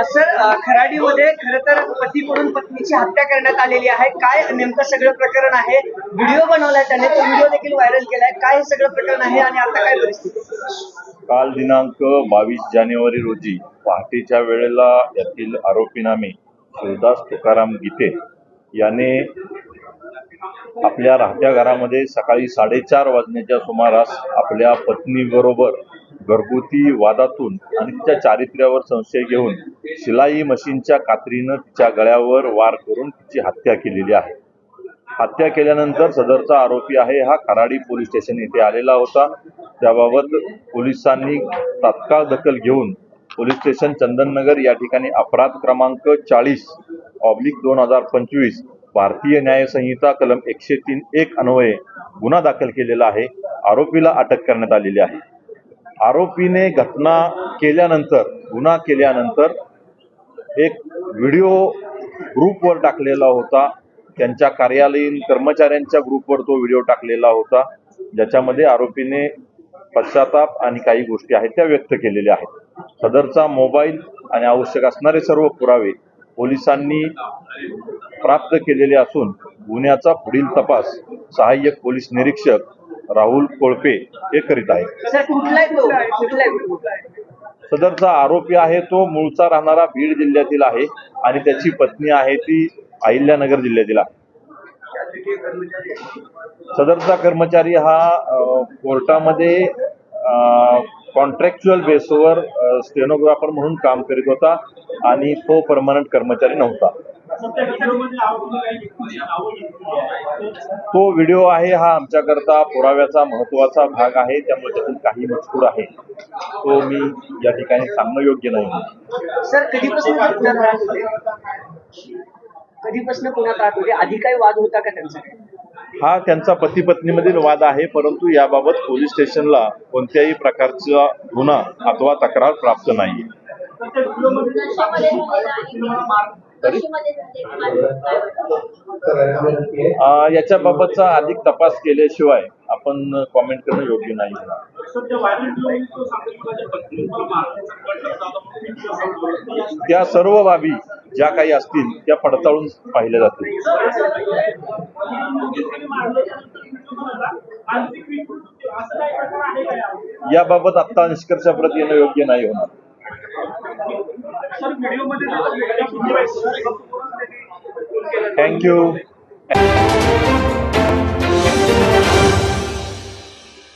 Sir, खराडीमध्ये खरं तर पतीकडून पत्नीची हत्या करण्यात आलेली आहे. काय नेमकं सगळं प्रकरण आहे? व्हिडिओ बनवलाय त्याने, तो व्हिडिओ देखील व्हायरल केलाय. काय हे सगळं प्रकरण आहे आणि आता काय परिस्थिती? काल दिनांक 22 जानेवारी रोजी पहाटेच्या वेळेला यातील आरोपीनामे शिवदास तुकाराम गीते याने आपल्या राहत्या घरामध्ये सकाळी 4:30 वाजण्याच्या सुमारास आपल्या पत्नीबरोबर घरगुती वादातून आणि तिच्या चारित्र्यावर संशय घेऊन शिलाई मशीनच्या कात्रीनं तिच्या गळ्यावर वार करून तिची हत्या केलेली आहे. हत्या केल्यानंतर सदरचा आरोपी आहे हा खराडी पोलीस स्टेशन येथे आलेला होता. त्याबाबत पोलिसांनी तात्काळ दखल घेऊन पोलीस स्टेशन चंदननगर या ठिकाणी अपराध क्रमांक 40/2025 भारतीय न्याय संहिता कलम 103(1) अन्वये गुन्हा दाखल केलेला आहे. आरोपीला अटक करण्यात आलेली आहे. आरोपीने घटना केल्यानंतर गुन्हा केल्यानंतर एक व्हिडिओ ग्रुपवर टाकलेला होता. त्यांच्या कार्यालयीन कर्मचाऱ्यांच्या ग्रुपवर तो व्हिडिओ टाकलेला होता, ज्याच्यामध्ये आरोपीने पश्चाताप आणि काही गोष्टी आहेत त्या व्यक्त केलेल्या आहेत. सदरचा मोबाईल आणि आवश्यक असणारे सर्व पुरावे पोलिसांनी प्राप्त केलेले असून गुन्ह्याचा पुढील तपास सहाय्यक पोलीस निरीक्षक राहुल कोळपे हे करीत आहेत. सदरचा आरोपी आहे तो मूळचा राहणारा बीड जिल्ह्यातील आहे आणि त्याची पत्नी आहे ती अहिल्यानगर जिल्ह्यातील आहे. सदरचा कर्मचारी हा कोर्टामध्ये कॉन्ट्रॅक्च्युअल बेसवर स्टेनोग्राफर म्हणून काम करीत होता आणि तो परमनंट कर्मचारी नव्हता. तो व्हिडिओ आहे हा आमच्याकरता पुराव्याचा महत्वाचा भाग आहे, त्यामुळे त्यातून काही मजकूर आहे तो मी या ठिकाणी सांगणं योग्य नाही. सर, कधीपासून पुण्यात राहत होते? आधी काही वाद होता का त्यांचा? हा त्यांचा पती पत्नीमधील वाद आहे, परंतु याबाबत पोलीस स्टेशनला कोणत्याही प्रकारचा गुन्हा अथवा तक्रार प्राप्त नाही. याच्याबाबतचा अधिक तपास केल्याशिवाय आपण कॉमेंट करणं योग्य नाही. त्या सर्व बाबी ज्या काही असतील त्या पडताळून पाहिल्या जातील. याबाबत आता निष्कर्षाप्रत येणं योग्य नाही होणार. थँक्यू.